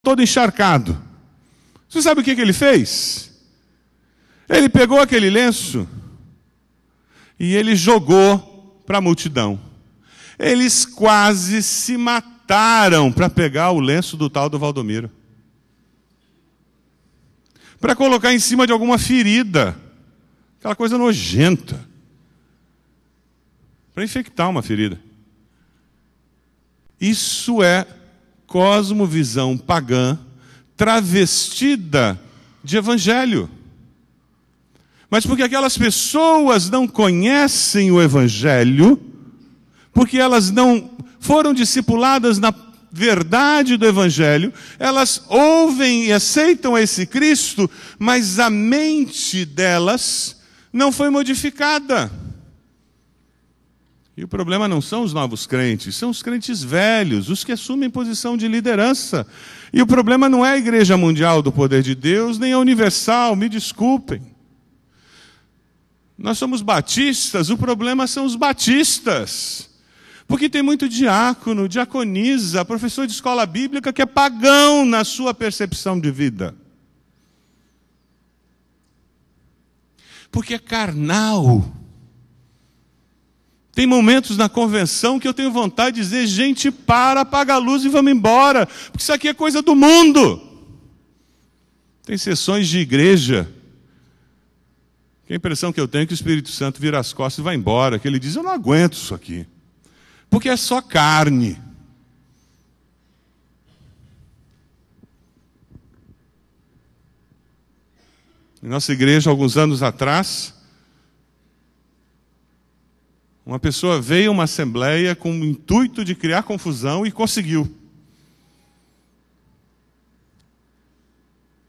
todo encharcado. Você sabe o que ele fez? Ele pegou aquele lenço e ele jogou para a multidão. Eles quase se mataram para pegar o lenço do tal do Valdomiro, para colocar em cima de alguma ferida, aquela coisa nojenta, para infectar uma ferida. Isso é cosmovisão pagã travestida de evangelho. Mas porque aquelas pessoas não conhecem o evangelho, porque elas não foram discipuladas na verdade do evangelho, elas ouvem e aceitam esse Cristo, mas a mente delas não foi modificada. E o problema não são os novos crentes, são os crentes velhos, os que assumem posição de liderança. E o problema não é a Igreja Mundial do Poder de Deus, nem a Universal, me desculpem. Nós somos batistas, o problema são os batistas. Porque tem muito diácono, diaconisa, professor de escola bíblica que é pagão na sua percepção de vida. Porque é carnal. Tem momentos na convenção que eu tenho vontade de dizer, gente, apaga a luz e vamos embora, porque isso aqui é coisa do mundo. Tem sessões de igreja que a impressão que eu tenho é que o Espírito Santo vira as costas e vai embora, que ele diz, eu não aguento isso aqui, porque é só carne. Em nossa igreja, alguns anos atrás, uma pessoa veio a uma assembleia com o intuito de criar confusão e conseguiu.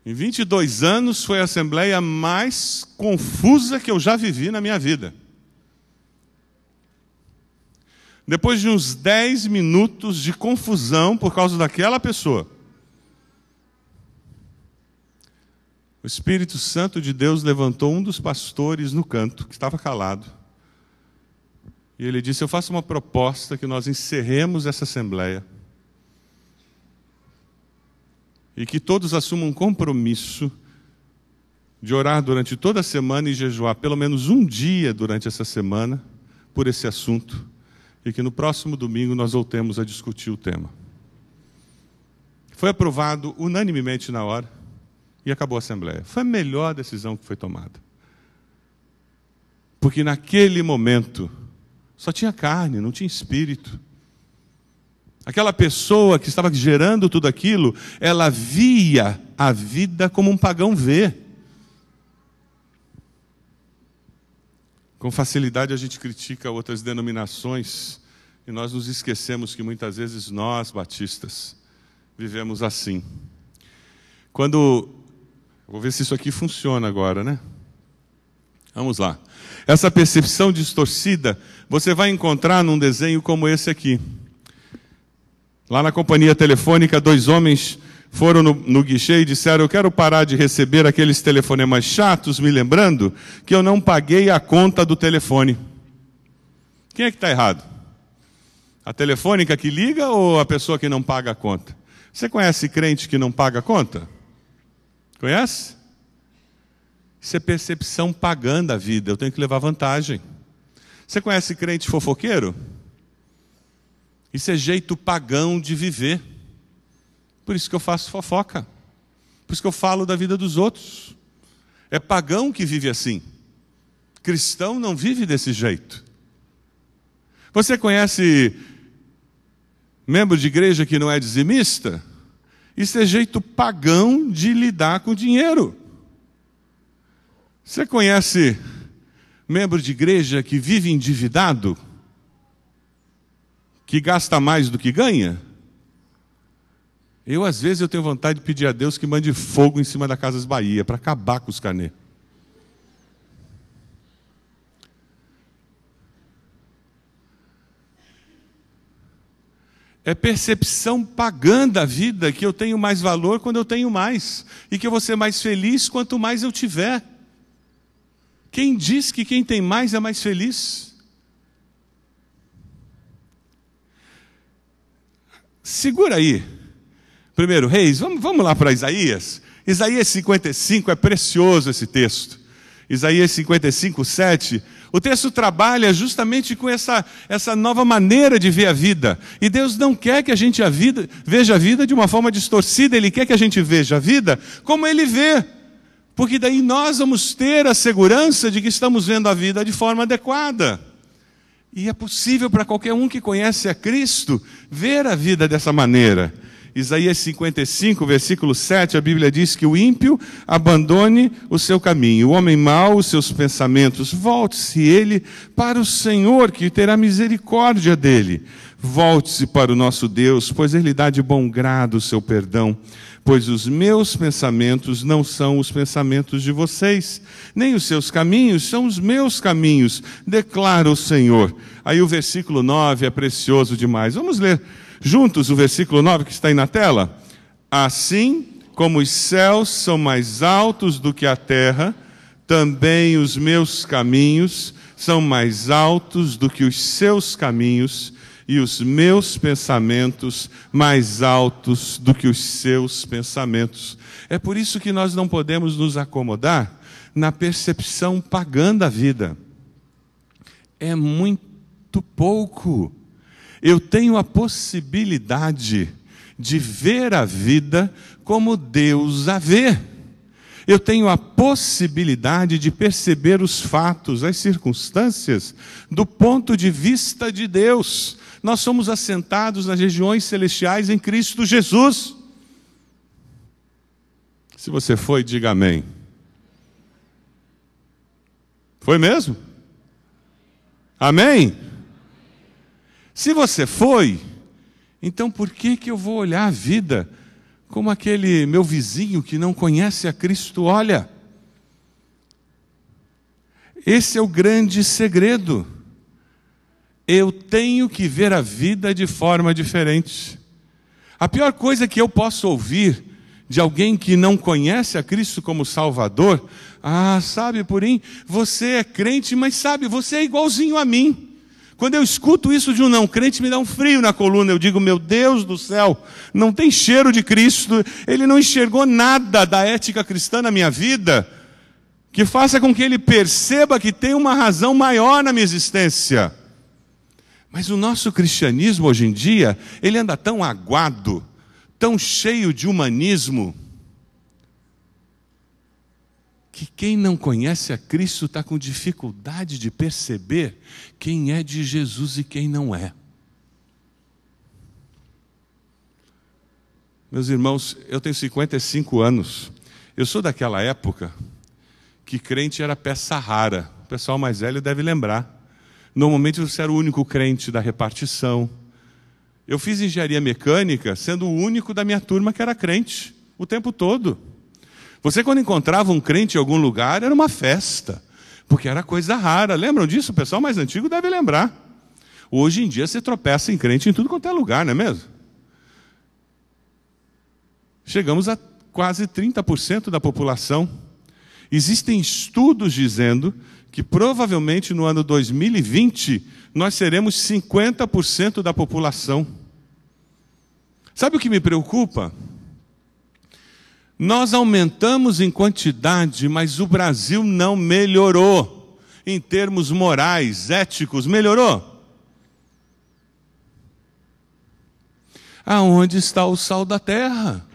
Em 22 anos foi a assembleia mais confusa que eu já vivi na minha vida. Depois de uns 10 minutos de confusão por causa daquela pessoa, o Espírito Santo de Deus levantou um dos pastores no canto, que estava calado. E ele disse, eu faço uma proposta que nós encerremos essa assembleia e que todos assumam um compromisso de orar durante toda a semana e jejuar pelo menos um dia durante essa semana por esse assunto e que no próximo domingo nós voltemos a discutir o tema. Foi aprovado unanimemente na hora e acabou a assembleia. Foi a melhor decisão que foi tomada. Porque naquele momento só tinha carne, não tinha espírito. Aquela pessoa que estava gerando tudo aquilo, ela via a vida como um pagão vê. Com facilidade a gente critica outras denominações e nós nos esquecemos que muitas vezes nós, batistas, vivemos assim. Vou ver se isso aqui funciona agora, né? Vamos lá. Essa percepção distorcida, você vai encontrar num desenho como esse aqui. Lá na companhia telefônica, 2 homens foram no guichê e disseram, eu quero parar de receber aqueles telefonemas chatos, me lembrando que eu não paguei a conta do telefone. Quem é que está errado? A telefônica que liga ou a pessoa que não paga a conta? Você conhece crente que não paga a conta? Conhece? Isso é percepção pagã da vida, eu tenho que levar vantagem. Você conhece crente fofoqueiro? Isso é jeito pagão de viver. Por isso que eu faço fofoca. Por isso que eu falo da vida dos outros. É pagão que vive assim. Cristão não vive desse jeito. Você conhece membro de igreja que não é dizimista? Isso é jeito pagão de lidar com dinheiro. Você conhece membro de igreja que vive endividado? Que gasta mais do que ganha? Às vezes, eu tenho vontade de pedir a Deus que mande fogo em cima da Casas Bahia, para acabar com os carnê. É percepção pagã da vida que eu tenho mais valor quando eu tenho mais. E que eu vou ser mais feliz quanto mais eu tiver. Quem diz que quem tem mais é mais feliz? Segura aí. 1 Reis, vamos lá para Isaías. Isaías 55, é precioso esse texto. Isaías 55, 7. O texto trabalha justamente com essa nova maneira de ver a vida. E Deus não quer que a gente veja a vida de uma forma distorcida. Ele quer que a gente veja a vida como Ele vê. Porque daí nós vamos ter a segurança de que estamos vendo a vida de forma adequada. E é possível para qualquer um que conhece a Cristo ver a vida dessa maneira. Isaías 55, versículo 7, a Bíblia diz que o ímpio abandone o seu caminho, o homem mau os seus pensamentos, volte-se ele para o Senhor, que terá misericórdia dele. Volte-se para o nosso Deus, pois Ele dá de bom grado o seu perdão. Pois os meus pensamentos não são os pensamentos de vocês, nem os seus caminhos são os meus caminhos, declara o Senhor. Aí o versículo 9 é precioso demais. Vamos ler juntos o versículo 9 que está aí na tela? Assim como os céus são mais altos do que a terra, também os meus caminhos são mais altos do que os seus caminhos, e os meus pensamentos mais altos do que os seus pensamentos. É por isso que nós não podemos nos acomodar na percepção pagã da vida. É muito pouco. Eu tenho a possibilidade de ver a vida como Deus a vê. Eu tenho a possibilidade de perceber os fatos, as circunstâncias, do ponto de vista de Deus. Nós somos assentados nas regiões celestiais em Cristo Jesus. Se você foi, diga amém. Foi mesmo? Amém? Se você foi, então por que eu vou olhar a vida como aquele meu vizinho que não conhece a Cristo olha? Esse é o grande segredo. Eu tenho que ver a vida de forma diferente. A pior coisa que eu posso ouvir de alguém que não conhece a Cristo como Salvador, sabe, Purim, você é crente, mas sabe, você é igualzinho a mim. Quando eu escuto isso de um não crente, me dá um frio na coluna. Eu digo, meu Deus do céu, não tem cheiro de Cristo. Ele não enxergou nada da ética cristã na minha vida que faça com que ele perceba que tem uma razão maior na minha existência. Mas o nosso cristianismo hoje em dia, ele anda tão aguado, tão cheio de humanismo, que quem não conhece a Cristo está com dificuldade de perceber quem é de Jesus e quem não é. Meus irmãos, eu tenho 55 anos. Eu sou daquela época que crente era peça rara. O pessoal mais velho deve lembrar. Normalmente você era o único crente da repartição. Eu fiz engenharia mecânica sendo o único da minha turma que era crente o tempo todo. Você, quando encontrava um crente em algum lugar, era uma festa, porque era coisa rara. Lembram disso? O pessoal mais antigo deve lembrar. Hoje em dia você tropeça em crente em tudo quanto é lugar, não é mesmo? Chegamos a quase 30% da população. Existem estudos dizendo que provavelmente no ano 2020 nós seremos 50% da população. Sabe o que me preocupa? Nós aumentamos em quantidade, mas o Brasil não melhorou. Em termos morais, éticos, melhorou? Aonde está o sal da terra?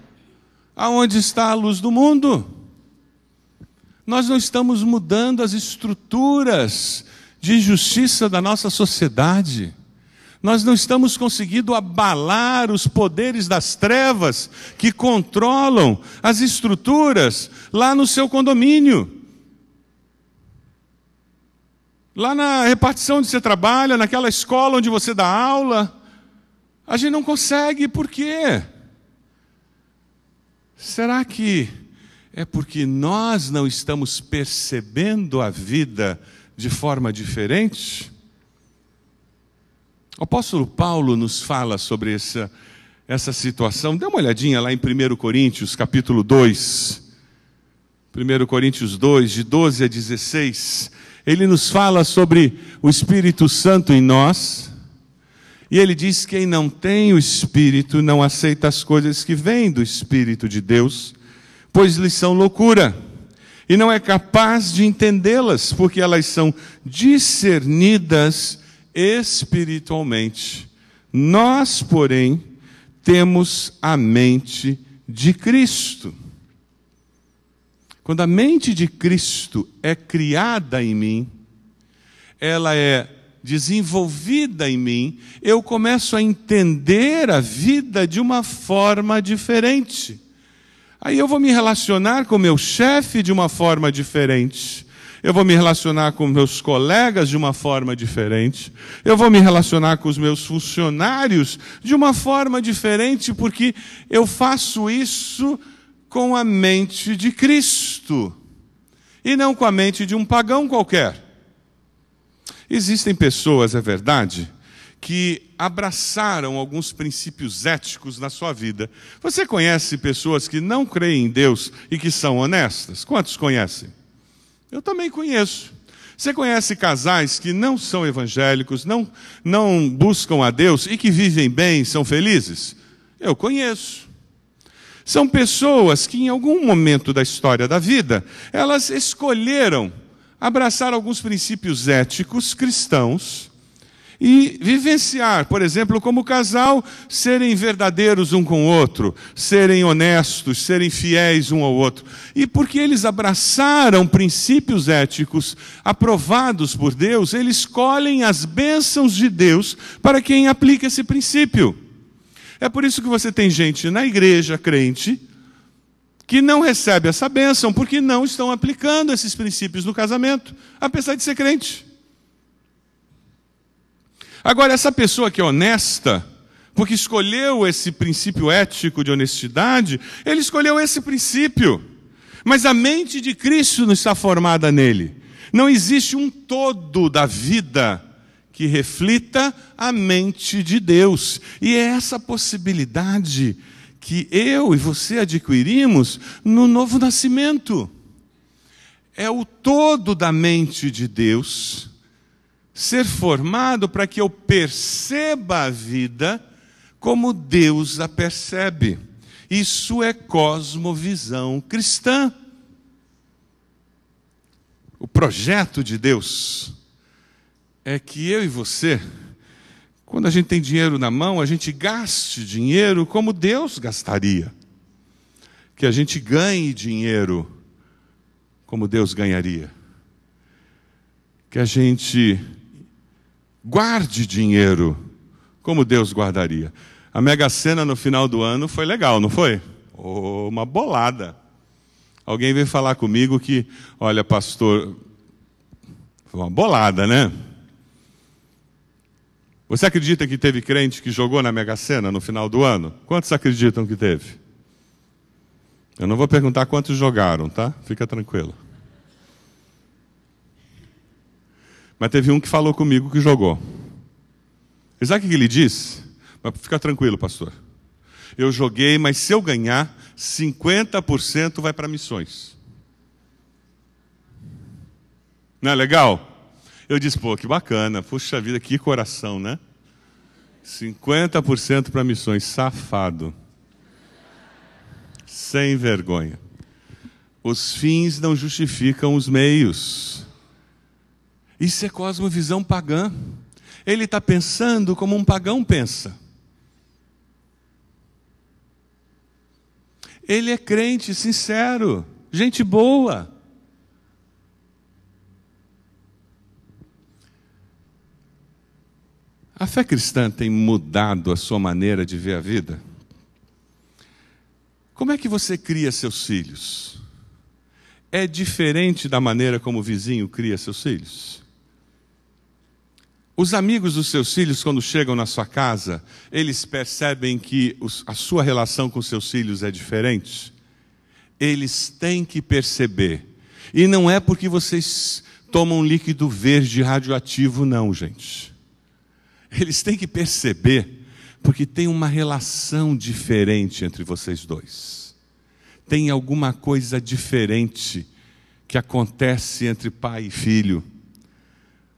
Aonde está a luz do mundo? Nós não estamos mudando as estruturas de justiça da nossa sociedade. Nós não estamos conseguindo abalar os poderes das trevas que controlam as estruturas lá no seu condomínio. Lá na repartição onde você trabalha, naquela escola onde você dá aula. A gente não consegue, por quê? Será que é porque nós não estamos percebendo a vida de forma diferente? O apóstolo Paulo nos fala sobre essa situação. Dê uma olhadinha lá em 1 Coríntios, capítulo 2. 1 Coríntios 2, de 12 a 16. Ele nos fala sobre o Espírito Santo em nós. E ele diz que quem não tem o Espírito não aceita as coisas que vêm do Espírito de Deus, pois lhes são loucura, e não é capaz de entendê-las, porque elas são discernidas espiritualmente. Nós, porém, temos a mente de Cristo. Quando a mente de Cristo é criada em mim, ela é desenvolvida em mim, eu começo a entender a vida de uma forma diferente. Aí eu vou me relacionar com meu chefe de uma forma diferente. Eu vou me relacionar com meus colegas de uma forma diferente. Eu vou me relacionar com os meus funcionários de uma forma diferente, porque eu faço isso com a mente de Cristo e não com a mente de um pagão qualquer. Existem pessoas, é verdade, que abraçaram alguns princípios éticos na sua vida. Você conhece pessoas que não creem em Deus e que são honestas? Quantos conhecem? Eu também conheço. Você conhece casais que não são evangélicos, não buscam a Deus e que vivem bem, são felizes? Eu conheço. São pessoas que em algum momento da história da vida, elas escolheram abraçar alguns princípios éticos cristãos e vivenciar, por exemplo, como casal, serem verdadeiros um com o outro, serem honestos, serem fiéis um ao outro. E porque eles abraçaram princípios éticos aprovados por Deus, eles escolhem as bênçãos de Deus para quem aplica esse princípio. É por isso que você tem gente na igreja crente que não recebe essa bênção, porque não estão aplicando esses princípios no casamento, apesar de ser crente. Agora, essa pessoa que é honesta, porque escolheu esse princípio ético de honestidade, ele escolheu esse princípio, mas a mente de Cristo não está formada nele. Não existe um todo da vida que reflita a mente de Deus. E é essa possibilidade que eu e você adquirimos no novo nascimento. É o todo da mente de Deus ser formado para que eu perceba a vida como Deus a percebe. Isso é cosmovisão cristã. O projeto de Deus é que eu e você, quando a gente tem dinheiro na mão, a gente gaste dinheiro como Deus gastaria. Que a gente ganhe dinheiro como Deus ganharia. Que a gente guarde dinheiro como Deus guardaria. A Mega Sena no final do ano foi legal, não foi? Oh, uma bolada. Alguém veio falar comigo que, olha, pastor, foi uma bolada, né? Você acredita que teve crente que jogou na Mega Sena no final do ano? Quantos acreditam que teve? Eu não vou perguntar quantos jogaram, tá? Fica tranquilo. Mas teve um que falou comigo que jogou. E sabe o que ele disse? Mas fica tranquilo, pastor. Eu joguei, mas se eu ganhar, 50% vai para missões. Não é legal? Eu disse, pô, que bacana, puxa vida, que coração, né? 50% para missões, safado. Sem vergonha. Os fins não justificam os meios. Isso é cosmovisão pagã. Ele está pensando como um pagão pensa. Ele é crente, sincero, gente boa. A fé cristã tem mudado a sua maneira de ver a vida? Como é que você cria seus filhos? É diferente da maneira como o vizinho cria seus filhos? Os amigos dos seus filhos, quando chegam na sua casa, eles percebem que a sua relação com seus filhos é diferente? Eles têm que perceber. E não é porque vocês tomam líquido verde radioativo, não, gente. Eles têm que perceber, porque tem uma relação diferente entre vocês dois. Tem alguma coisa diferente que acontece entre pai e filho,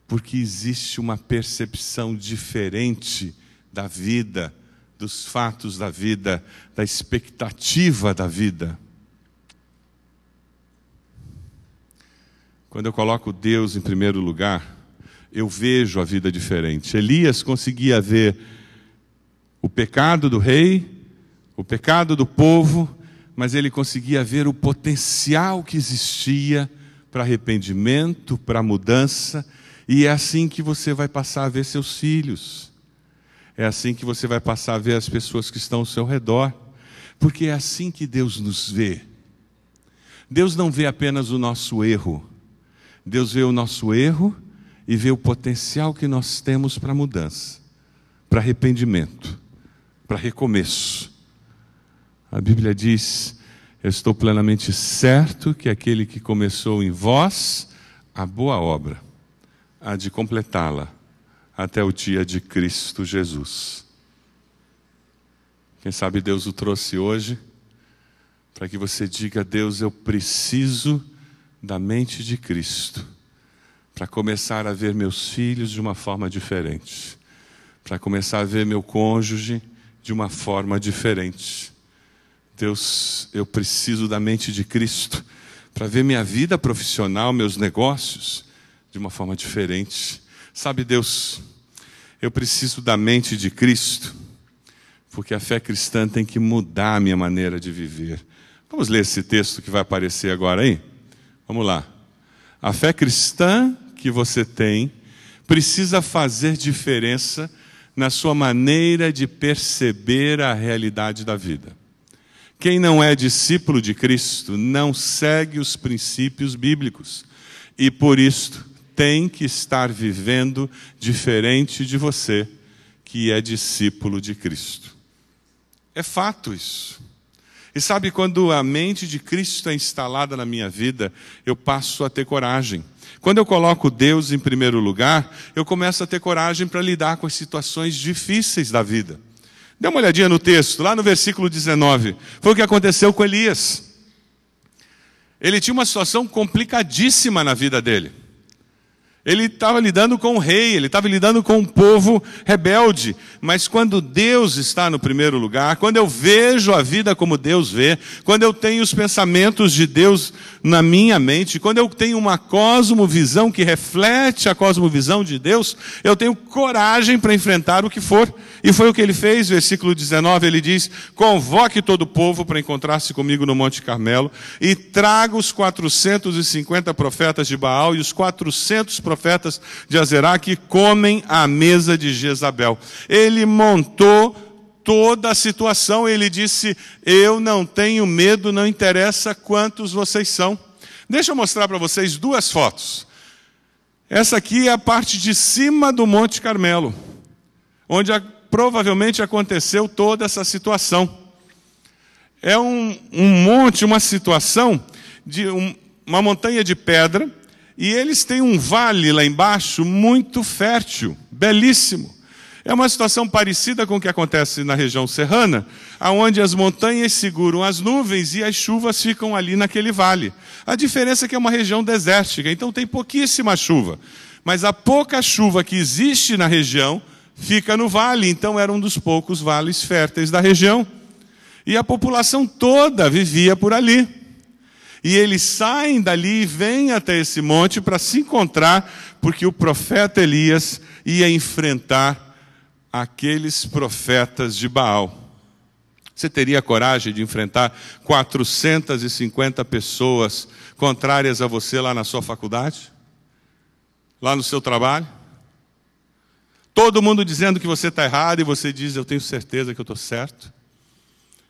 porque existe uma percepção diferente da vida, dos fatos da vida, da expectativa da vida. Quando eu coloco Deus em primeiro lugar, eu vejo a vida diferente. Elias conseguia ver o pecado do rei, o pecado do povo, mas ele conseguia ver o potencial que existia para arrependimento, para mudança, e é assim que você vai passar a ver seus filhos. É assim que você vai passar a ver as pessoas que estão ao seu redor, porque é assim que Deus nos vê. Deus não vê apenas o nosso erro, Deus vê o nosso erro e vê o potencial que nós temos para mudança, para arrependimento, para recomeço. A Bíblia diz: eu estou plenamente certo que aquele que começou em vós a boa obra há de completá-la até o dia de Cristo Jesus. Quem sabe Deus o trouxe hoje para que você diga: Deus, eu preciso da mente de Cristo para começar a ver meus filhos de uma forma diferente, para começar a ver meu cônjuge de uma forma diferente. Deus, eu preciso da mente de Cristo para ver minha vida profissional, meus negócios de uma forma diferente. Sabe, Deus, eu preciso da mente de Cristo, porque a fé cristã tem que mudar a minha maneira de viver. Vamos ler esse texto que vai aparecer agora aí? Vamos lá. A fé cristã que você tem precisa fazer diferença na sua maneira de perceber a realidade da vida. Quem não é discípulo de Cristo não segue os princípios bíblicos e, por isso, tem que estar vivendo diferente de você, que é discípulo de Cristo. É fato isso. E sabe, quando a mente de Cristo é instalada na minha vida, eu passo a ter coragem. Quando eu coloco Deus em primeiro lugar, eu começo a ter coragem para lidar com as situações difíceis da vida. Dê uma olhadinha no texto, lá no versículo 19. Foi o que aconteceu com Elias. Ele tinha uma situação complicadíssima na vida dele. Ele estava lidando com o rei, ele estava lidando com um povo rebelde. Mas quando Deus está no primeiro lugar, quando eu vejo a vida como Deus vê, quando eu tenho os pensamentos de Deus na minha mente, quando eu tenho uma cosmovisão que reflete a cosmovisão de Deus, eu tenho coragem para enfrentar o que for. E foi o que ele fez, versículo 19, ele diz: convoque todo o povo para encontrar-se comigo no Monte Carmelo e traga os 450 profetas de Baal e os 400 profetas de Azerá que comem à mesa de Jezabel. Ele montou toda a situação, ele disse: eu não tenho medo, não interessa quantos vocês são. Deixa eu mostrar para vocês duas fotos. Essa aqui é a parte de cima do Monte Carmelo, onde provavelmente aconteceu toda essa situação. É um monte, uma situação de uma montanha de pedra, e eles têm um vale lá embaixo muito fértil, belíssimo. É uma situação parecida com o que acontece na região serrana, onde as montanhas seguram as nuvens e as chuvas ficam ali naquele vale. A diferença é que é uma região desértica, então tem pouquíssima chuva. Mas a pouca chuva que existe na região fica no vale, então era um dos poucos vales férteis da região. E a população toda vivia por ali. E eles saem dali e vêm até esse monte para se encontrar, porque o profeta Elias ia enfrentar aqueles profetas de Baal. Você teria coragem de enfrentar 450 pessoas contrárias a você lá na sua faculdade? Lá no seu trabalho? Todo mundo dizendo que você está errado e você diz: eu tenho certeza que eu estou certo.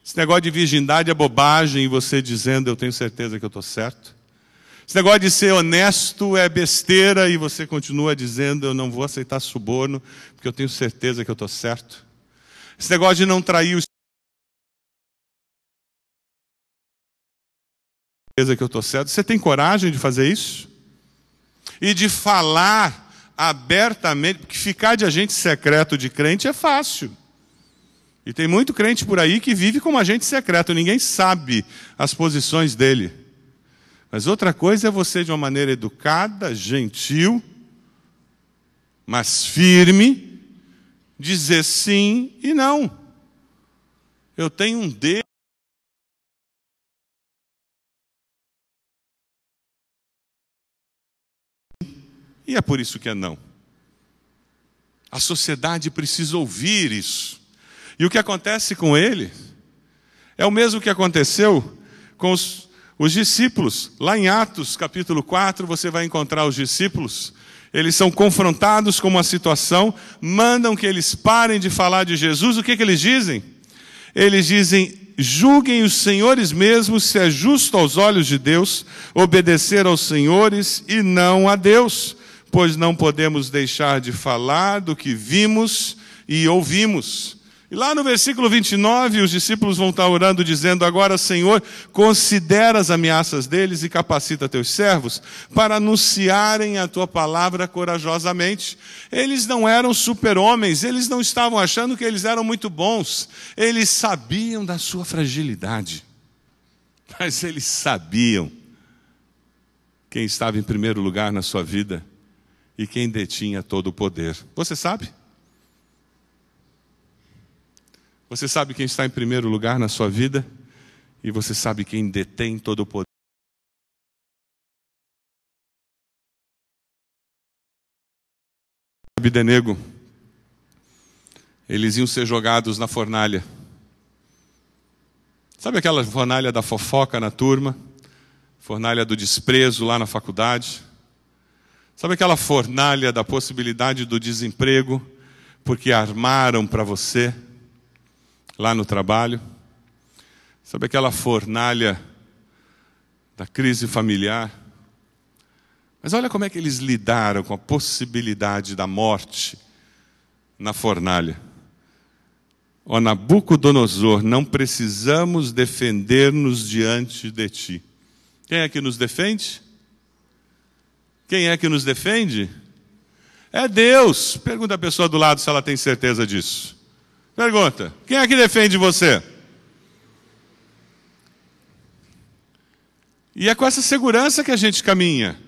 Esse negócio de virgindade é bobagem e você dizendo: eu tenho certeza que eu estou certo. Esse negócio de ser honesto é besteira e você continua dizendo: eu não vou aceitar suborno porque eu tenho certeza que eu estou certo. Esse negócio de não trair o certeza que eu estou certo. Você tem coragem de fazer isso? E de falar abertamente, porque ficar de agente secreto de crente é fácil. E tem muito crente por aí que vive como agente secreto, ninguém sabe as posições dele. Mas outra coisa é você, de uma maneira educada, gentil, mas firme, dizer sim e não. Eu tenho um Deus. E é por isso que é não. A sociedade precisa ouvir isso. E o que acontece com ele é o mesmo que aconteceu com os discípulos. Lá em Atos, capítulo 4, você vai encontrar os discípulos. Eles são confrontados com uma situação, mandam que eles parem de falar de Jesus. O que eles dizem? Eles dizem: julguem os senhores mesmos se é justo aos olhos de Deus obedecer aos senhores e não a Deus, pois não podemos deixar de falar do que vimos e ouvimos. E lá no versículo 29, os discípulos vão estar orando, dizendo: agora, Senhor, considera as ameaças deles e capacita teus servos para anunciarem a tua palavra corajosamente. Eles não eram super-homens, eles não estavam achando que eles eram muito bons. Eles sabiam da sua fragilidade, mas eles sabiam quem estava em primeiro lugar na sua vida e quem detinha todo o poder. Você sabe? Você sabe quem está em primeiro lugar na sua vida? E você sabe quem detém todo o poder? Abdenego. Eles iam ser jogados na fornalha. Sabe aquela fornalha da fofoca na turma? Fornalha do desprezo lá na faculdade? Sabe aquela fornalha da possibilidade do desemprego, porque armaram para você lá no trabalho? Sabe aquela fornalha da crise familiar? Mas olha como é que eles lidaram com a possibilidade da morte na fornalha. Ó Nabucodonosor, não precisamos defender-nos diante de ti. Quem é que nos defende? Quem é que nos defende? É Deus. Pergunta a pessoa do lado se ela tem certeza disso. Pergunta: quem é que defende você? E é com essa segurança que a gente caminha.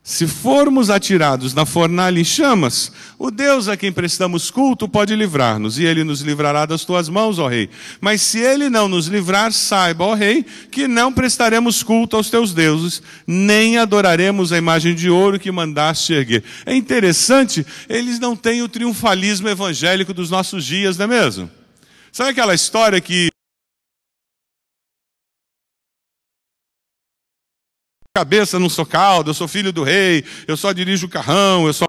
Se formos atirados na fornalha em chamas, o Deus a quem prestamos culto pode livrar-nos, e Ele nos livrará das tuas mãos, ó Rei. Mas se Ele não nos livrar, saiba, ó Rei, que não prestaremos culto aos teus deuses, nem adoraremos a imagem de ouro que mandaste erguer. É interessante, eles não têm o triunfalismo evangélico dos nossos dias, não é mesmo? Sabe aquela história que cabeça não sou caldo, eu sou filho do rei, eu só dirijo o carrão, eu só... O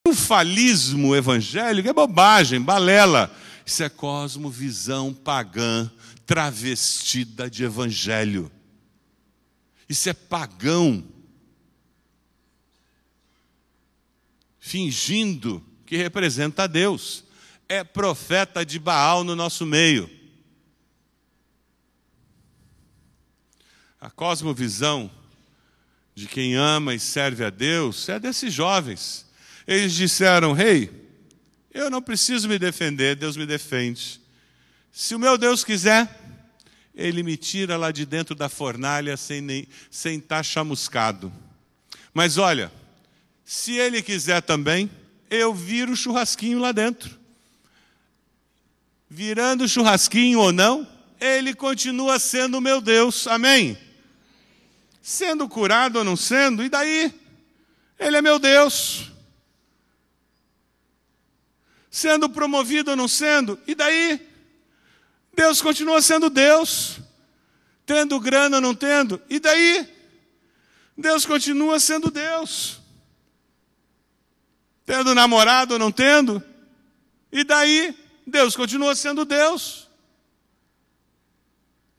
triunfalismo evangélico é bobagem, balela. Isso é cosmovisão pagã travestida de evangelho. Isso é pagão fingindo que representa a Deus. É profeta de Baal no nosso meio. A cosmovisão de quem ama e serve a Deus é desses jovens. Eles disseram: rei, eu não preciso me defender, Deus me defende. Se o meu Deus quiser, Ele me tira lá de dentro da fornalha sem estar chamuscado. Mas olha, se Ele quiser também, eu viro o churrasquinho lá dentro. Virando o churrasquinho ou não, Ele continua sendo o meu Deus. Amém? Sendo curado ou não sendo, e daí? Ele é meu Deus. Sendo promovido ou não sendo, e daí? Deus continua sendo Deus. Tendo grana ou não tendo, e daí? Deus continua sendo Deus. Tendo namorado ou não tendo, e daí? Deus continua sendo Deus.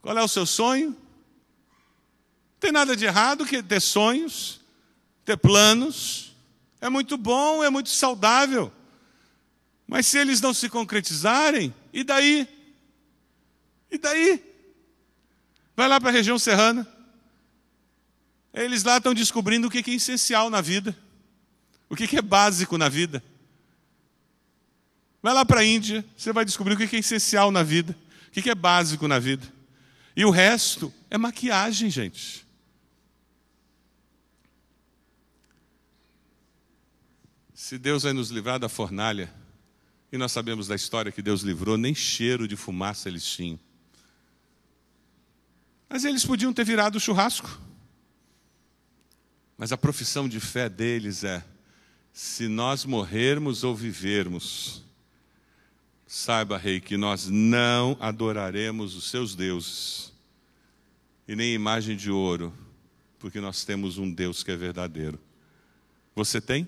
Qual é o seu sonho? Não tem nada de errado que ter sonhos, ter planos. É muito bom, é muito saudável. Mas se eles não se concretizarem, e daí? E daí? Vai lá para a região serrana. Eles lá estão descobrindo o que é essencial na vida. O que é básico na vida. Vai lá para a Índia, você vai descobrir o que é essencial na vida. O que é básico na vida. E o resto é maquiagem, gente. Se Deus vai nos livrar da fornalha, e nós sabemos da história que Deus livrou, nem cheiro de fumaça eles tinham. Mas eles podiam ter virado o churrasco. Mas a profissão de fé deles é: se nós morrermos ou vivermos, saiba, rei, que nós não adoraremos os seus deuses, e nem imagem de ouro, porque nós temos um Deus que é verdadeiro. Você tem?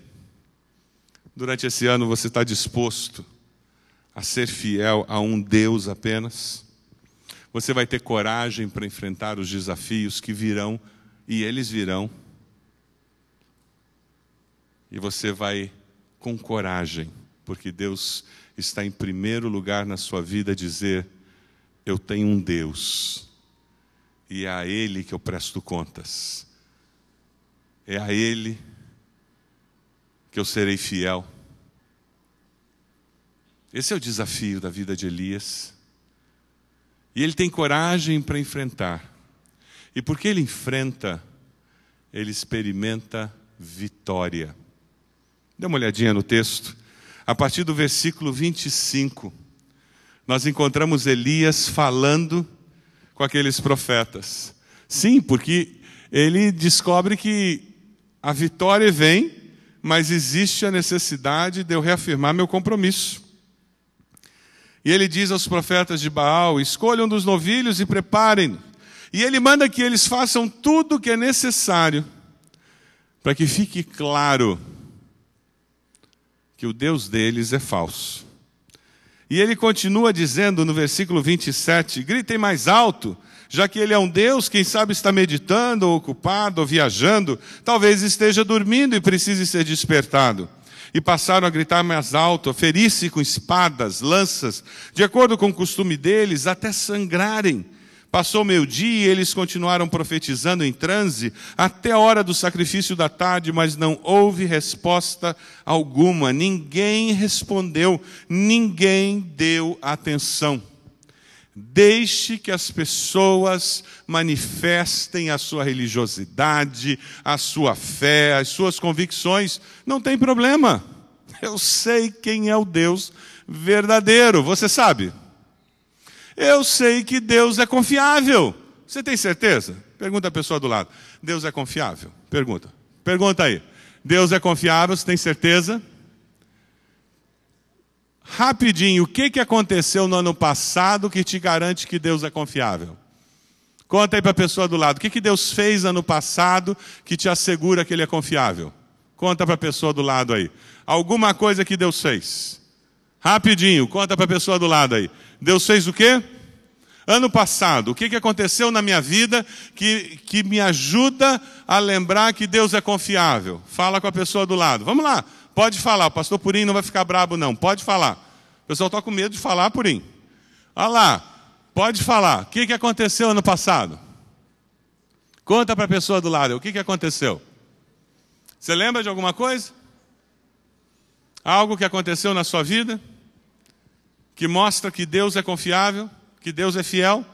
Durante esse ano você está disposto a ser fiel a um Deus apenas? Você vai ter coragem para enfrentar os desafios que virão, e eles virão. E você vai com coragem, porque Deus está em primeiro lugar na sua vida, dizer: eu tenho um Deus, e é a Ele que eu presto contas. É a Ele que eu serei fiel. Esse é o desafio da vida de Elias. E ele tem coragem para enfrentar. E porque ele enfrenta, ele experimenta vitória. Dê uma olhadinha no texto. A partir do versículo 25, nós encontramos Elias falando com aqueles profetas. Sim, porque ele descobre que a vitória vem, mas existe a necessidade de eu reafirmar meu compromisso. E ele diz aos profetas de Baal: escolham dos novilhos e preparem. E ele manda que eles façam tudo o que é necessário para que fique claro que o Deus deles é falso. E ele continua dizendo no versículo 27, gritem mais alto, já que ele é um Deus, quem sabe está meditando, ou ocupado, ou viajando, talvez esteja dormindo e precise ser despertado. E passaram a gritar mais alto, a ferir-se com espadas, lanças, de acordo com o costume deles, até sangrarem. Passou o meio-dia e eles continuaram profetizando em transe até a hora do sacrifício da tarde, mas não houve resposta alguma. Ninguém respondeu, ninguém deu atenção. Deixe que as pessoas manifestem a sua religiosidade, a sua fé, as suas convicções. Não tem problema. Eu sei quem é o Deus verdadeiro. Você sabe? Eu sei que Deus é confiável. Você tem certeza? Pergunta a pessoa do lado. Deus é confiável? Pergunta. Pergunta aí. Deus é confiável, você tem certeza? Rapidinho, o que aconteceu no ano passado que te garante que Deus é confiável? Conta aí para a pessoa do lado. O que Deus fez ano passado que te assegura que Ele é confiável? Conta para a pessoa do lado aí. Alguma coisa que Deus fez. Rapidinho, conta para a pessoa do lado aí. Deus fez o quê? Ano passado, o que aconteceu na minha vida que me ajuda a lembrar que Deus é confiável? Fala com a pessoa do lado. Vamos lá, pode falar. O pastor Purim não vai ficar brabo não, pode falar. O pessoal está com medo de falar, Purim. Olha lá, pode falar. O que aconteceu ano passado? Conta para a pessoa do lado, o que aconteceu? Você lembra de alguma coisa? Algo que aconteceu na sua vida que mostra que Deus é confiável, que Deus é fiel?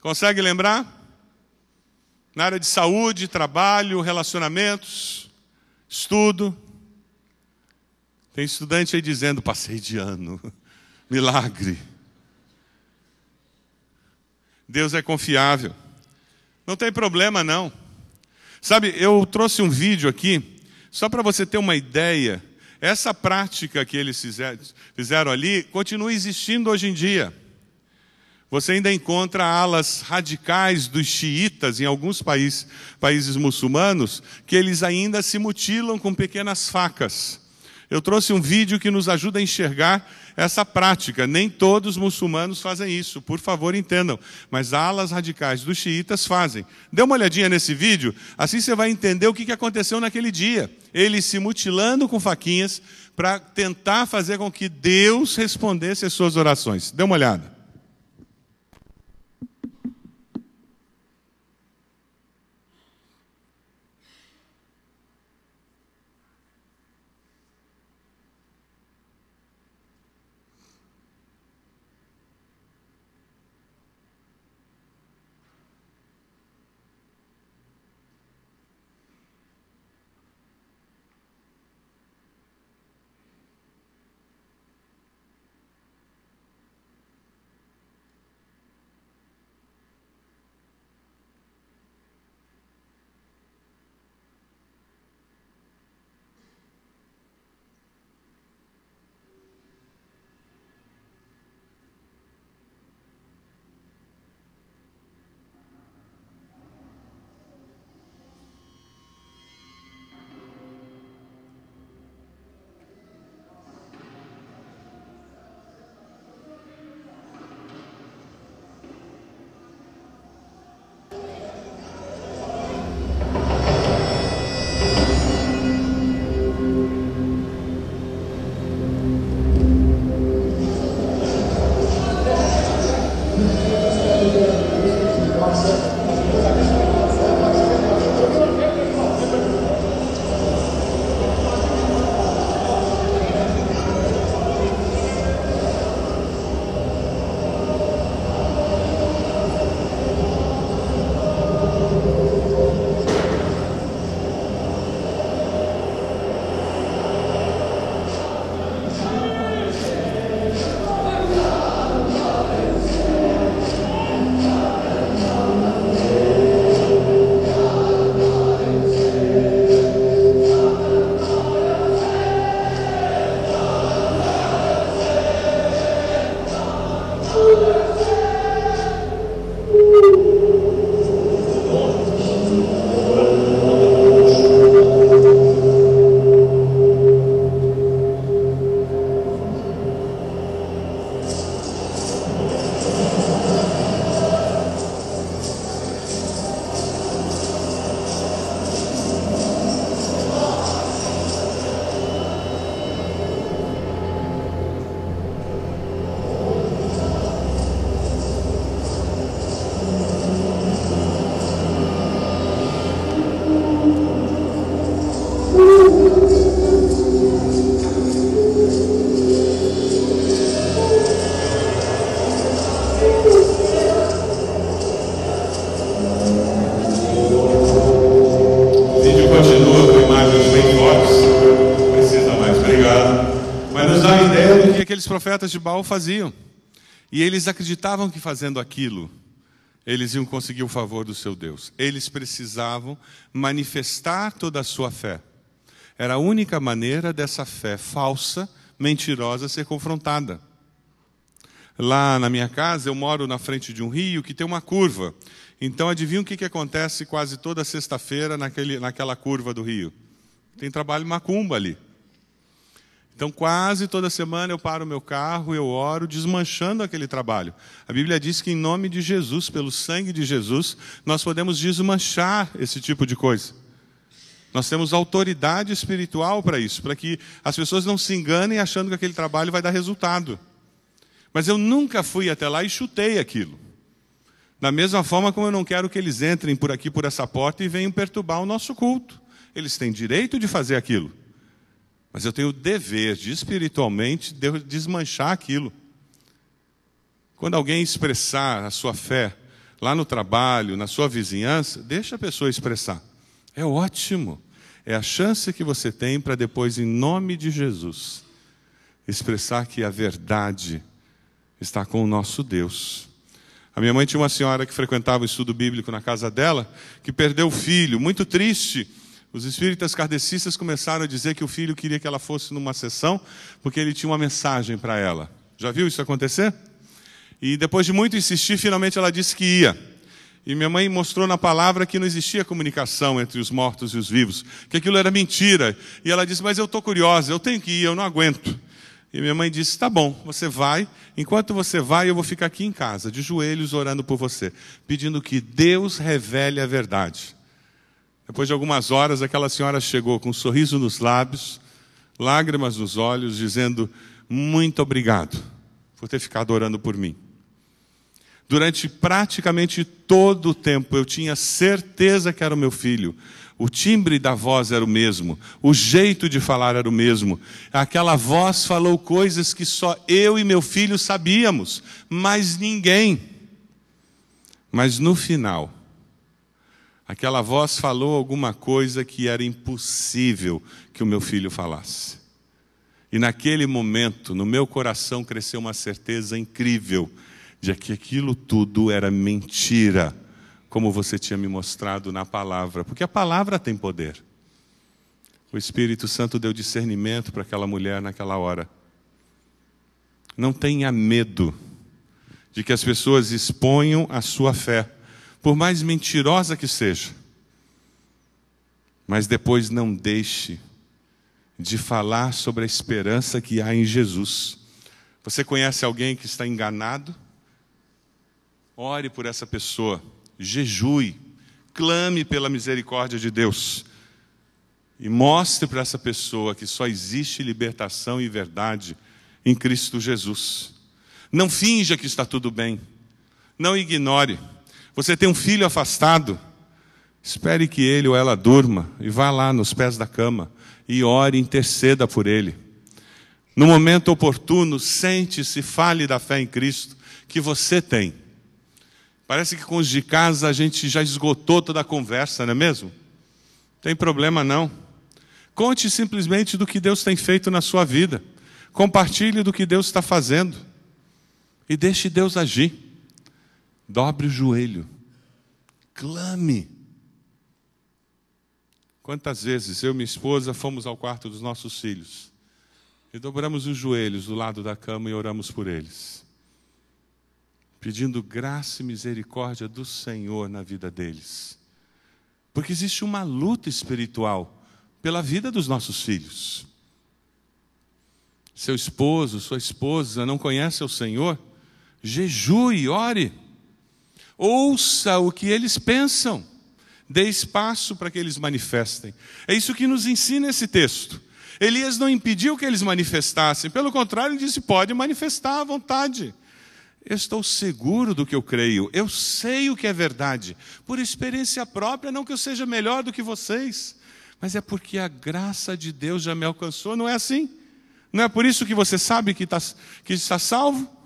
Consegue lembrar? Na área de saúde, trabalho, relacionamentos, estudo. Tem estudante aí dizendo: passei de ano, milagre. Deus é confiável. Não tem problema não. Sabe, eu trouxe um vídeo aqui, só para você ter uma ideia. Essa prática que eles fizeram ali continua existindo hoje em dia. Você ainda encontra alas radicais dos xiitas em alguns países muçulmanos, que eles ainda se mutilam com pequenas facas. Eu trouxe um vídeo que nos ajuda a enxergar essa prática. Nem todos os muçulmanos fazem isso, por favor entendam. Mas alas radicais dos xiitas fazem. Dê uma olhadinha nesse vídeo, assim você vai entender o que aconteceu naquele dia. Eles se mutilando com faquinhas para tentar fazer com que Deus respondesse às suas orações. Dê uma olhada. Aqueles profetas de Baal faziam. E eles acreditavam que fazendo aquilo, eles iam conseguir o favor do seu Deus. Eles precisavam manifestar toda a sua fé. Era a única maneira dessa fé falsa, mentirosa, ser confrontada. Lá na minha casa, eu moro na frente de um rio que tem uma curva. Então, adivinha o que acontece quase toda sexta-feira naquela curva do rio? Tem trabalho macumba ali. Então, quase toda semana eu paro o meu carro, eu oro, desmanchando aquele trabalho. A Bíblia diz que em nome de Jesus, pelo sangue de Jesus, nós podemos desmanchar esse tipo de coisa. Nós temos autoridade espiritual para isso, para que as pessoas não se enganem achando que aquele trabalho vai dar resultado. Mas eu nunca fui até lá e chutei aquilo. Da mesma forma como eu não quero que eles entrem por aqui, por essa porta, e venham perturbar o nosso culto. Eles têm direito de fazer aquilo. Mas eu tenho o dever de, espiritualmente, desmanchar aquilo. Quando alguém exprssar a sua fé lá no trabalho, na sua vizinhança, deixa a pessoa expressar. É ótimo. É a chance que você tem para depois, em nome de Jesus, expressar que a verdade está com o nosso Deus. A minha mãe tinha uma senhora que frequentava o estudo bíblico na casa dela, que perdeu o filho, muito triste. Os espíritas kardecistas começaram a dizer que o filho queria que ela fosse numa sessão, porque ele tinha uma mensagem para ela. Já viu isso acontecer? E depois de muito insistir, finalmente ela disse que ia. E minha mãe mostrou na palavra que não existia comunicação entre os mortos e os vivos, que aquilo era mentira. E ela disse, mas eu estou curiosa, eu tenho que ir, eu não aguento. E minha mãe disse, tá bom, você vai. Enquanto você vai, eu vou ficar aqui em casa, de joelhos, orando por você, pedindo que Deus revele a verdade. Depois de algumas horas, aquela senhora chegou com um sorriso nos lábios, lágrimas nos olhos, dizendo, muito obrigado por ter ficado orando por mim. Durante praticamente todo o tempo, eu tinha certeza que era o meu filho. O timbre da voz era o mesmo, o jeito de falar era o mesmo. Aquela voz falou coisas que só eu e meu filho sabíamos, mas ninguém. Mas no final, aquela voz falou alguma coisa que era impossível que o meu filho falasse. E naquele momento, no meu coração, cresceu uma certeza incrível de que aquilo tudo era mentira, como você tinha me mostrado na palavra. Porque a palavra tem poder. O Espírito Santo deu discernimento para aquela mulher naquela hora. Não tenha medo de que as pessoas exponham a sua fé, por mais mentirosa que seja. Mas depois não deixe de falar sobre a esperança que há em Jesus. Você conhece alguém que está enganado? Ore por essa pessoa, jejue, clame pela misericórdia de Deus. E mostre para essa pessoa que só existe libertação e verdade em Cristo Jesus. Não finja que está tudo bem. Não ignore. Você tem um filho afastado, espere que ele ou ela durma e vá lá nos pés da cama e ore, interceda por ele. No momento oportuno, sente-se, fale da fé em Cristo que você tem. Parece que com os de casa a gente já esgotou toda a conversa, não é mesmo? Não tem problema não. Conte simplesmente do que Deus tem feito na sua vida. Compartilhe do que Deus está fazendo. E deixe Deus agir. Dobre o joelho. Clame. Quantas vezes eu e minha esposa fomos ao quarto dos nossos filhos e dobramos os joelhos do lado da cama e oramos por eles, pedindo graça e misericórdia do Senhor na vida deles. Porque existe uma luta espiritual pela vida dos nossos filhos. Seu esposo, sua esposa não conhece o Senhor? Jejue, ore. Ouça o que eles pensam. Dê espaço para que eles manifestem. É isso que nos ensina esse texto. Elias não impediu que eles manifestassem. Pelo contrário, ele disse, pode manifestar à vontade. Eu estou seguro do que eu creio. Eu sei o que é verdade. Por experiência própria, não que eu seja melhor do que vocês. Mas é porque a graça de Deus já me alcançou. Não é assim? Não é por isso que você sabe que está salvo?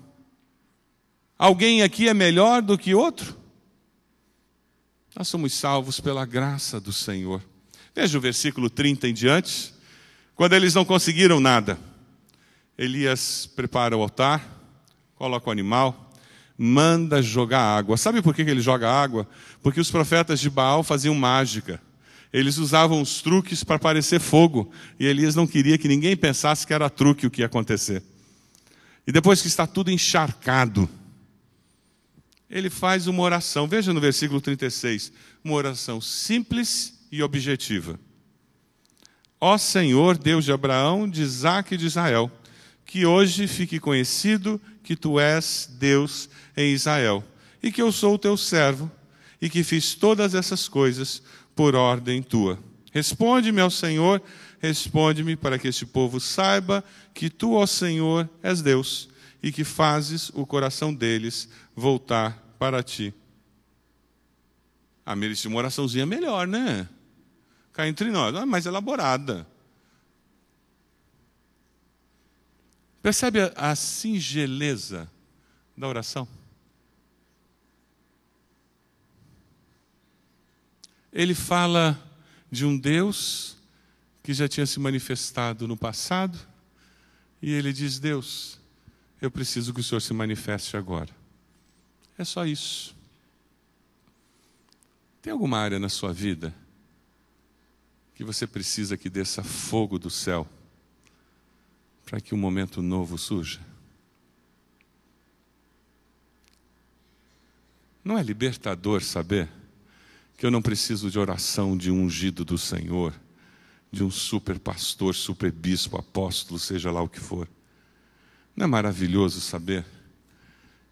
Alguém aqui é melhor do que outro? Nós somos salvos pela graça do Senhor. Veja o versículo 30 em diante. Quando eles não conseguiram nada, Elias prepara o altar, coloca o animal, manda jogar água. Sabe por que ele joga água? Porque os profetas de Baal faziam mágica. Eles usavam os truques para parecer fogo. E Elias não queria que ninguém pensasse que era truque o que ia acontecer. E depois que está tudo encharcado, ele faz uma oração. Veja no versículo 36. Uma oração simples e objetiva. Ó Senhor, Deus de Abraão, de Isaque e de Israel, que hoje fique conhecido que Tu és Deus em Israel, e que eu sou o Teu servo, e que fiz todas essas coisas por ordem Tua. Responde-me ao Senhor, responde-me para que este povo saiba que Tu, ó Senhor, és Deus, e que fazes o coração deles voltar para Ti. Merecia uma oraçãozinha melhor, né? Cá entre nós, mais elaborada. Percebe a singeleza da oração? Ele fala de um Deus que já tinha se manifestado no passado, e ele diz, Deus, eu preciso que o Senhor se manifeste agora. É só isso. Tem alguma área na sua vida que você precisa que desça fogo do céu para que um momento novo surja? Não é libertador saber que eu não preciso de oração de um ungido do Senhor, de um super pastor, super bispo, apóstolo, seja lá o que for? Não é maravilhoso saber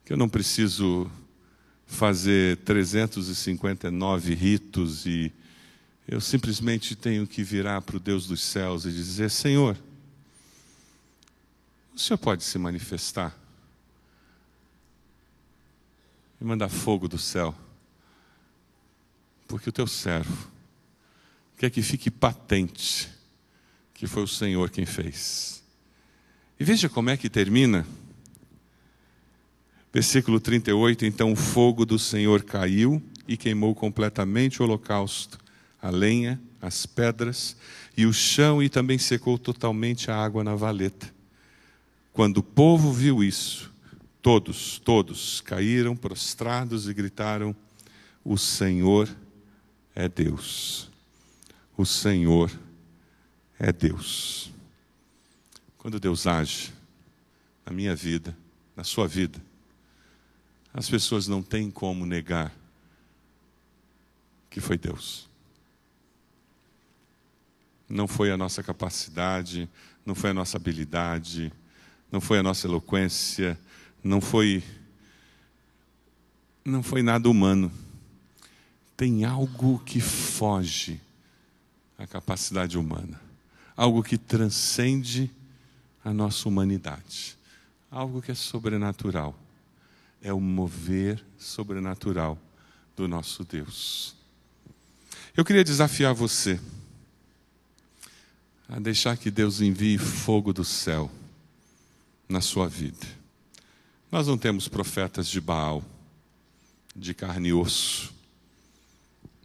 que eu não preciso fazer 359 ritos e eu simplesmente tenho que virar para o Deus dos céus e dizer, Senhor, o Senhor pode se manifestar e mandar fogo do céu, porque o Teu servo quer que fique patente que foi o Senhor quem fez. E veja como é que termina. Versículo 38, então o fogo do Senhor caiu e queimou completamente o holocausto, a lenha, as pedras e o chão, e também secou totalmente a água na valeta. Quando o povo viu isso, todos caíram prostrados e gritaram, o Senhor é Deus. O Senhor é Deus. Quando Deus age na minha vida, na sua vida, as pessoas não têm como negar que foi Deus. Não foi a nossa capacidade, não foi a nossa habilidade, não foi a nossa eloquência, não foi nada humano. Tem algo que foge à capacidade humana, algo que transcende a nossa humanidade, algo que é sobrenatural. É o mover sobrenatural do nosso Deus. Eu queria desafiar você a deixar que Deus envie fogo do céu na sua vida. Nós não temos profetas de Baal, de carne e osso,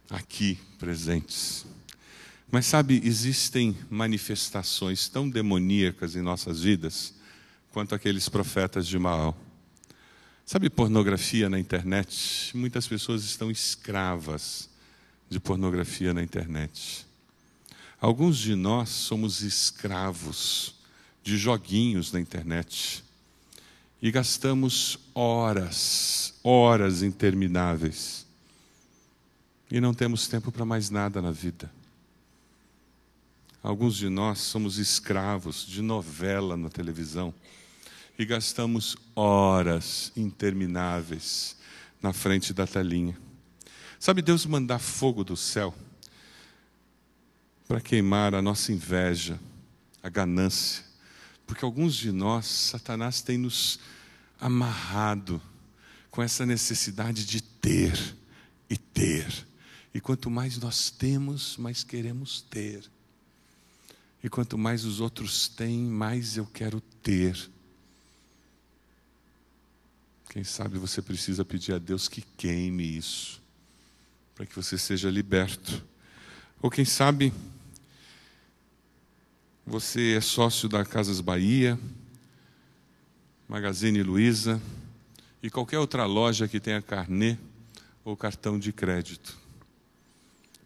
aqui presentes. Mas sabe, existem manifestações tão demoníacas em nossas vidas quanto aqueles profetas de Baal. Sabe, pornografia na internet? Muitas pessoas estão escravas de pornografia na internet. Alguns de nós somos escravos de joguinhos na internet e gastamos horas intermináveis e não temos tempo para mais nada na vida. Alguns de nós somos escravos de novela na televisão e gastamos horas intermináveis na frente da telinha. Sabe, Deus mandar fogo do céu para queimar a nossa inveja, a ganância, porque alguns de nós, Satanás tem nos amarrado com essa necessidade de ter e ter. E quanto mais nós temos, mais queremos ter. E quanto mais os outros têm, mais eu quero ter. Quem sabe você precisa pedir a Deus que queime isso, para que você seja liberto. Ou quem sabe você é sócio da Casas Bahia, Magazine Luiza e qualquer outra loja que tenha carnê ou cartão de crédito.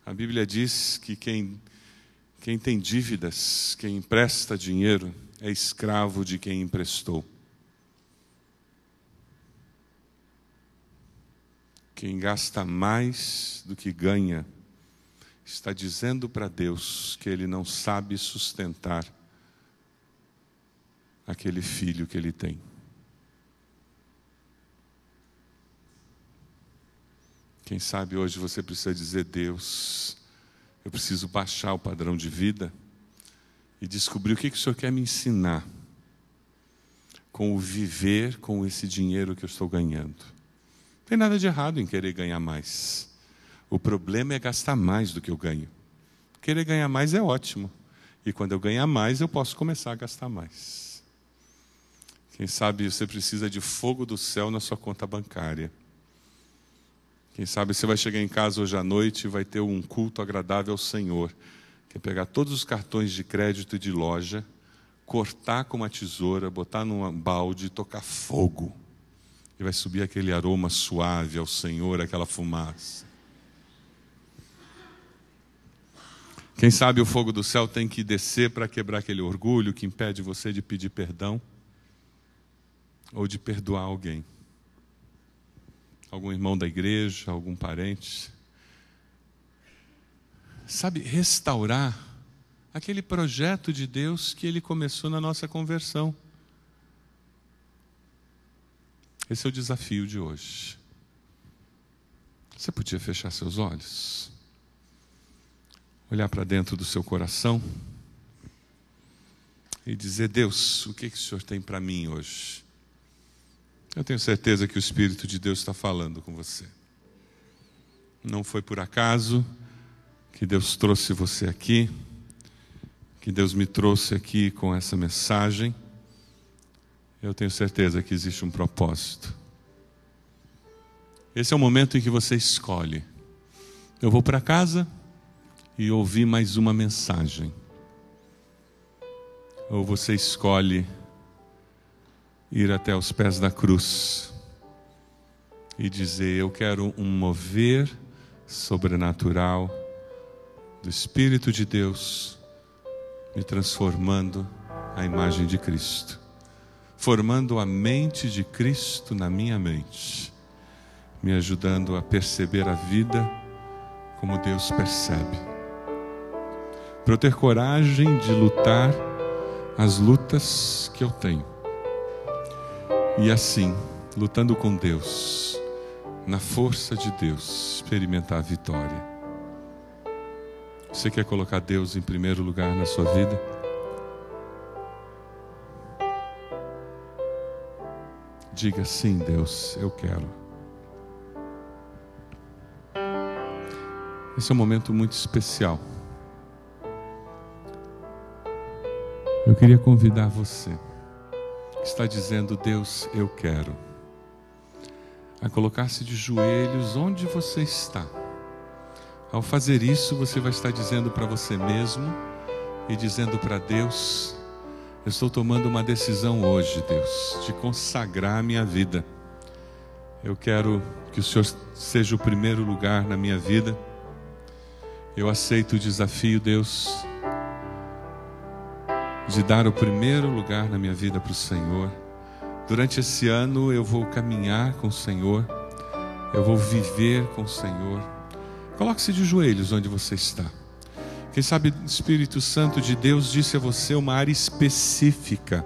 A Bíblia diz que quem tem dívidas, quem empresta dinheiro, é escravo de quem emprestou. Quem gasta mais do que ganha, está dizendo para Deus que ele não sabe sustentar aquele filho que ele tem. Quem sabe hoje você precisa dizer: Deus, eu preciso baixar o padrão de vida e descobrir o que o Senhor quer me ensinar com o viver com esse dinheiro que eu estou ganhando. Não tem nada de errado em querer ganhar mais. O problema é gastar mais do que eu ganho. Querer ganhar mais é ótimo. E quando eu ganhar mais, eu posso começar a gastar mais. Quem sabe você precisa de fogo do céu na sua conta bancária. Quem sabe você vai chegar em casa hoje à noite e vai ter um culto agradável ao Senhor. Que é pegar todos os cartões de crédito e de loja, cortar com uma tesoura, botar num balde e tocar fogo. E vai subir aquele aroma suave ao Senhor, aquela fumaça. Quem sabe o fogo do céu tem que descer para quebrar aquele orgulho que impede você de pedir perdão ou de perdoar alguém. Algum irmão da igreja, algum parente. Sabe, restaurar aquele projeto de Deus que Ele começou na nossa conversão. Esse é o desafio de hoje. Você podia fechar seus olhos? Olhar para dentro do seu coração e dizer: Deus, o que o Senhor tem para mim hoje? Eu tenho certeza que o Espírito de Deus está falando com você. Não foi por acaso que Deus trouxe você aqui, que Deus me trouxe aqui com essa mensagem. Eu tenho certeza que existe um propósito. Esse é o momento em que você escolhe: eu vou para casa e ouvir mais uma mensagem. Ou você escolhe ir até os pés da cruz e dizer: eu quero um mover sobrenatural do Espírito de Deus, me transformando à imagem de Cristo, formando a mente de Cristo na minha mente, me ajudando a perceber a vida como Deus percebe. Para eu ter coragem de lutar as lutas que eu tenho. E assim, lutando com Deus, na força de Deus, experimentar a vitória. Você quer colocar Deus em primeiro lugar na sua vida? Diga: sim, Deus, eu quero. Esse é um momento muito especial. Eu queria convidar você, que está dizendo, Deus, eu quero, a colocar-se de joelhos onde você está. Ao fazer isso, você vai estar dizendo para você mesmo e dizendo para Deus, eu estou tomando uma decisão hoje, Deus, de consagrar a minha vida. Eu quero que o Senhor seja o primeiro lugar na minha vida. Eu aceito o desafio, Deus, de dar o primeiro lugar na minha vida para o Senhor. Durante esse ano eu vou caminhar com o Senhor, eu vou viver com o Senhor. Coloque-se de joelhos onde você está. Quem sabe o Espírito Santo de Deus disse a você uma área específica,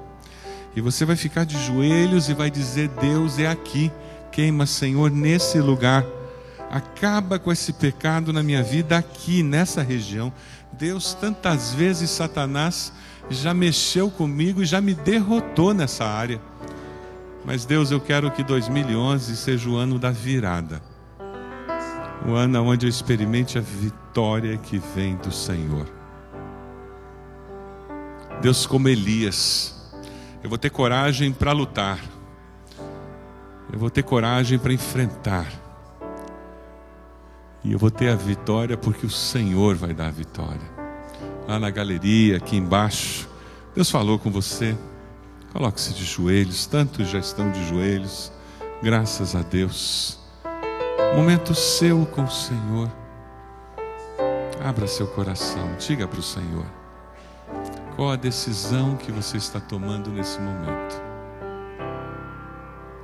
e você vai ficar de joelhos e vai dizer, Deus, é aqui, queima, Senhor, nesse lugar. Acaba com esse pecado na minha vida aqui, nessa região. Deus, tantas vezes Satanás já mexeu comigo e já me derrotou nessa área. Mas Deus, eu quero que 2011 seja o ano da virada. O ano onde eu experimente a vitória que vem do Senhor. Deus, como Elias, eu vou ter coragem para lutar. Eu vou ter coragem para enfrentar. E eu vou ter a vitória porque o Senhor vai dar a vitória. Lá na galeria, aqui embaixo, Deus falou com você. Coloque-se de joelhos, tantos já estão de joelhos. Graças a Deus. Momento seu com o Senhor. Abra seu coração, diga para o Senhor qual a decisão que você está tomando nesse momento.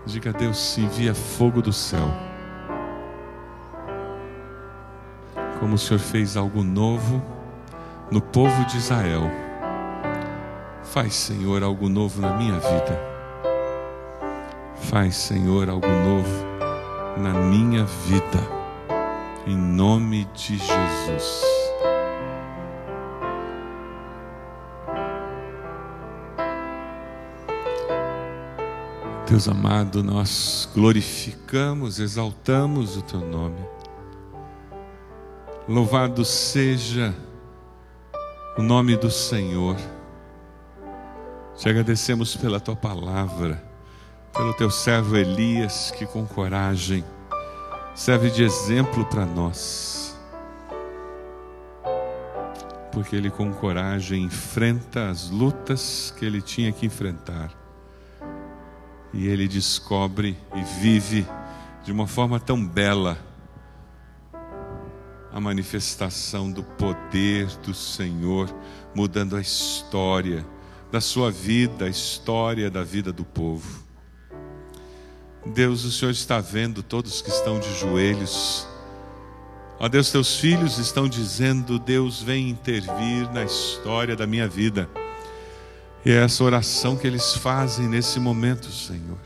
Diga a Deus, envia fogo do céu. Como o Senhor fez algo novo no povo de Israel, faz, Senhor, algo novo na minha vida. Faz, Senhor, algo novo na minha vida, em nome de Jesus. Deus amado, nós glorificamos, exaltamos o Teu nome. Louvado seja o nome do Senhor. Te agradecemos pela Tua palavra, pelo Teu servo Elias, que com coragem serve de exemplo para nós. Porque ele com coragem enfrenta as lutas que ele tinha que enfrentar. E ele descobre e vive de uma forma tão bela a manifestação do poder do Senhor, mudando a história da sua vida, a história da vida do povo. Deus, o Senhor está vendo todos que estão de joelhos. Ó Deus, teus filhos estão dizendo, Deus, vem intervir na história da minha vida. E é essa oração que eles fazem nesse momento, Senhor.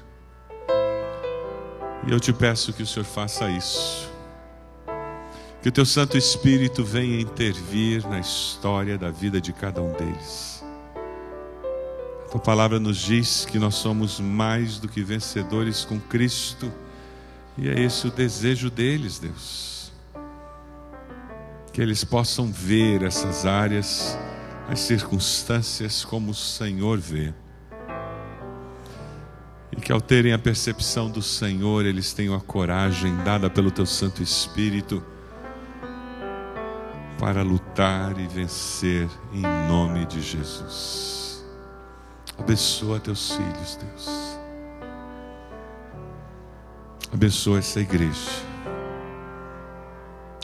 E eu te peço que o Senhor faça isso. Que o teu Santo Espírito venha intervir na história da vida de cada um deles. A tua palavra nos diz que nós somos mais do que vencedores com Cristo. E é esse o desejo deles, Deus. Que eles possam ver essas áreas, as circunstâncias como o Senhor vê. E que ao terem a percepção do Senhor, eles tenham a coragem dada pelo teu Santo Espírito para lutar e vencer em nome de Jesus. Abençoa teus filhos, Deus. Abençoa essa igreja.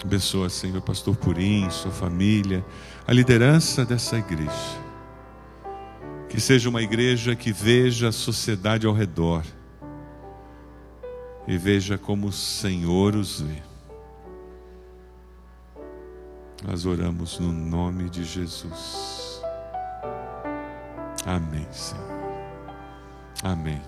Abençoa, Senhor, pastor Purim, sua família, a liderança dessa igreja. Que seja uma igreja que veja a sociedade ao redor e veja como o Senhor os vê. Nós oramos no nome de Jesus. Amém, Senhor. Amém.